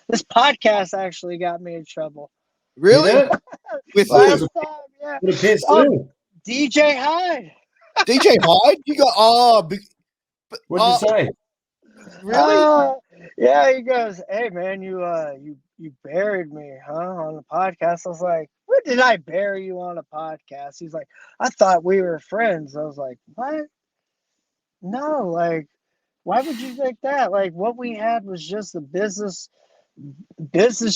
This podcast actually got me in trouble. Really? Did it? With Last who? time, yeah. What did Piers Oh, do? DJ Hyde. DJ Hyde? You got What'd you say? really? Yeah, he goes, "Hey man, you buried me, huh, on the podcast?" I was like, "When did I bury you on a podcast?" He's like, "I thought we were friends." I was like, "What? No, like, why would you think that? Like, what we had was just a business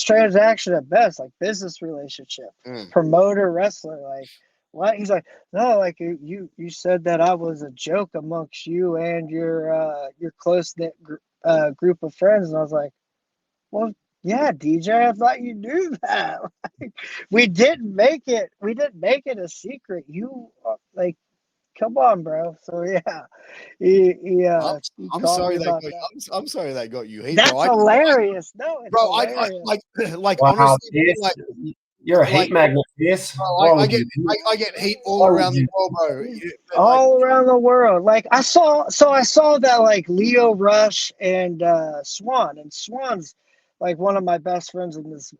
transaction at best, like business relationship, Mm. promoter wrestler, like." What? He's like, no, like you said that I was a joke amongst you and your close knit group of friends, and I was like, well, yeah, DJ, I thought you knew that. Like, we didn't make it. We didn't make it a secret. You like, come on, bro. So yeah, I'm, he I'm called me sorry that about got that. I'm sorry that got you heat, bro. That's hilarious. No, it's Bro, I hilarious. like Wow, honestly, Piers. like You're a like heat magnet, Piers. bro, Why I would get you? I get heat all Why would around the you? world, bro. But like All around the world. Like I saw that like Leo Rush and Swan, and Swan's like one of my best friends in this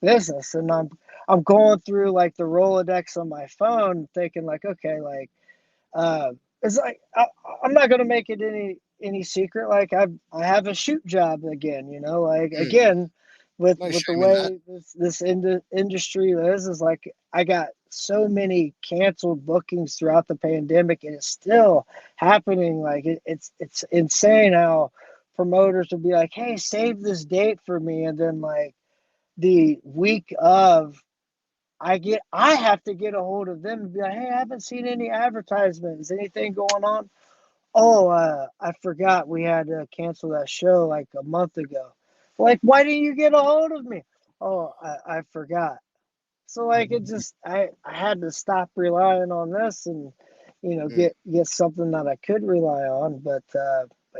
business, and I'm going through like the Rolodex on my phone, thinking like, okay, like uh, it's like I'm not gonna make it any secret. Like I have a shoot job again, like again no with the shame in that. way this industry is like I got so many canceled bookings throughout the pandemic, and it's still happening. Like it's insane how promoters will be like, "Hey, save this date for me," and then like the week of I have to get a hold of them and be like, hey, I haven't seen any advertisements. Anything going on? Oh, I forgot we had to cancel that show like a month ago. Like, why didn't you get a hold of me? Oh, I forgot. So like it just I had to stop relying on this and Mm. get something that I could rely on. But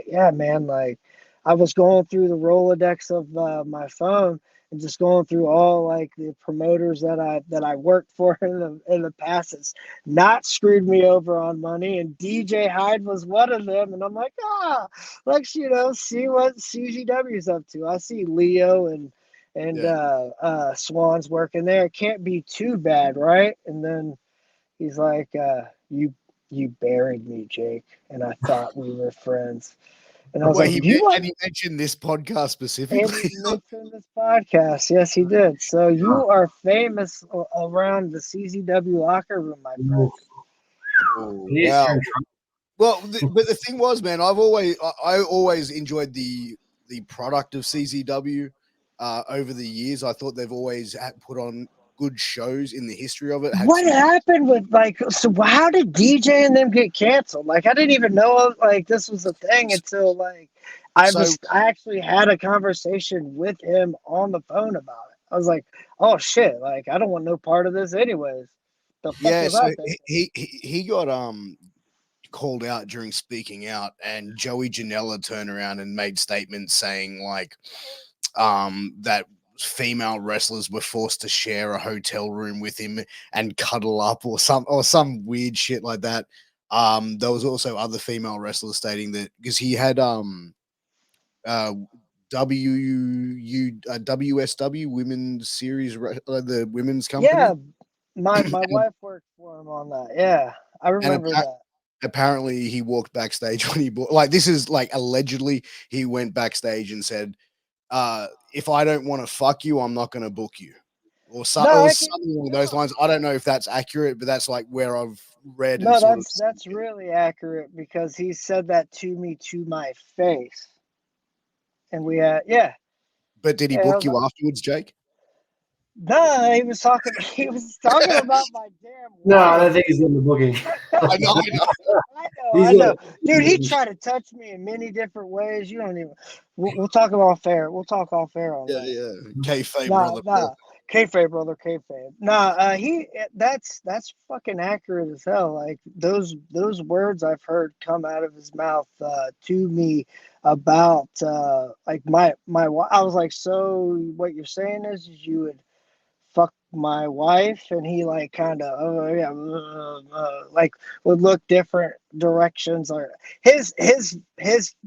yeah, man, like I was going through the Rolodex of my phone and just going through all like the promoters that I worked for in the past. It's not screwed me over on money, and DJ Hyde was one of them. And I'm like, let's see what CGW's up to. I see Leo and Yeah. Swan's working there. It can't be too bad, right? And then he's like, you buried me, Jake, and I thought we were friends. And I was Well, like, you and what? he mentioned this podcast And he specifically. mentioned this podcast. Yes, he did. So you are famous around the CZW locker room, my friend. Oh, Piers, wow. you're in trouble. Well, but the thing was, man, I always enjoyed the product of CZW. Over the years, I thought they've always put on good shows in the history of it. Had What some, happened with like? So how did DJ and them get canceled? Like I didn't even know like this was a thing until like so I actually had a conversation with him on the phone about it. I was like, oh shit, like I don't want no part of this anyways. The fuck yeah, was I so thinking? he got called out during speaking out, and Joey Janela turned around and made statements saying like that female wrestlers were forced to share a hotel room with him and cuddle up or some weird shit like that. There was also other female wrestlers stating that because he had uh WSW Women's Series, the women's company, Yeah, my wife worked for him on that. Yeah, I and remember that. apparently he walked backstage when he bought, like, this is like allegedly he went backstage and said, if I don't want to fuck you, I'm not going to book you, or, No, or I can. something along those No, lines. I don't know if that's accurate, but that's like where I've read and no, sort of that's really accurate because he said that to me to my face, and we had yeah. But did he Yeah, book you afterwards, Jake? no, he was talking. He was talking about my damn No, I wife. don't think he's in the booking. I know. He's I a, know, dude. He tried to touch me in many different ways. You don't even. We'll talk about fair. We'll talk off fair on Yeah, that. yeah. Kayfabe, Nah, brother. nah. Kayfabe, brother, kayfabe. Nah, that's fucking accurate as hell. Like those words I've heard come out of his mouth to me about like I was like, so what you're saying is you would fuck my wife, and he like kind of oh yeah like would look different directions, or his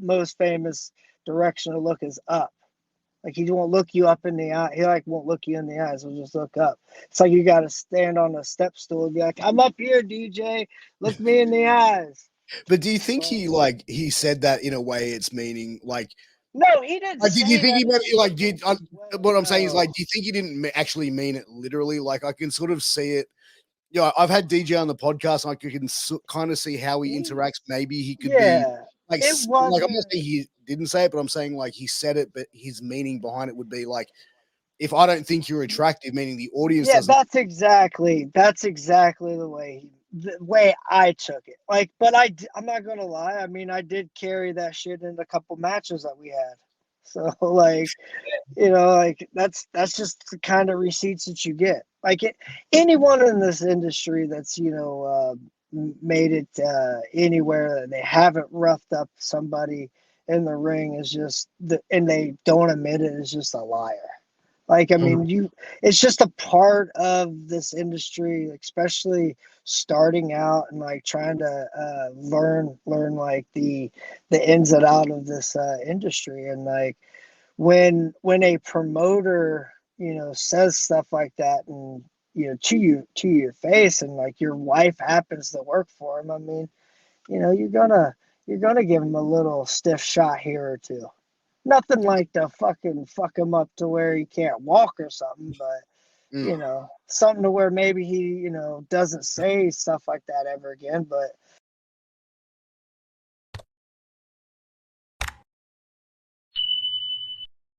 most famous direction to look is up. Like he won't look you up in the eye. He like won't look you in the eyes. He'll just look up. It's like you got to stand on a step stool and be like, "I'm up here, DJ. Look me in the eyes." But do you think But, he said that in a way it's meaning like no, he didn't do you say think that. he meant like Well, what I'm saying is no. like do you think he didn't actually mean it literally? Like I can sort of see it. You know, I've had DJ on the podcast, and I can kind of see how he interacts. Maybe he could be Yeah, like, it like I'm not wasn't. saying he didn't say it, but I'm saying like he said it, but his meaning behind it would be like, if I don't think you're attractive, meaning the audience Yeah, doesn't. that's exactly the way I took it. Like, but I'm not gonna lie. I mean, I did carry that shit in a couple matches that we had. So like, like that's just the kind of receipts that you get. Like anyone in this industry that's made it anywhere that they haven't roughed up somebody in the ring is and they don't admit it is just a liar. Like I mean, it's just a part of this industry, especially starting out and like trying to learn like the ins and out of this industry. And like when a promoter says stuff like that, and to your face, and like your wife happens to work for him, I mean, you're gonna give him a little stiff shot here or two. Nothing like to fucking fuck him up to where he can't walk or something, but something to where maybe he doesn't say stuff like that ever again. But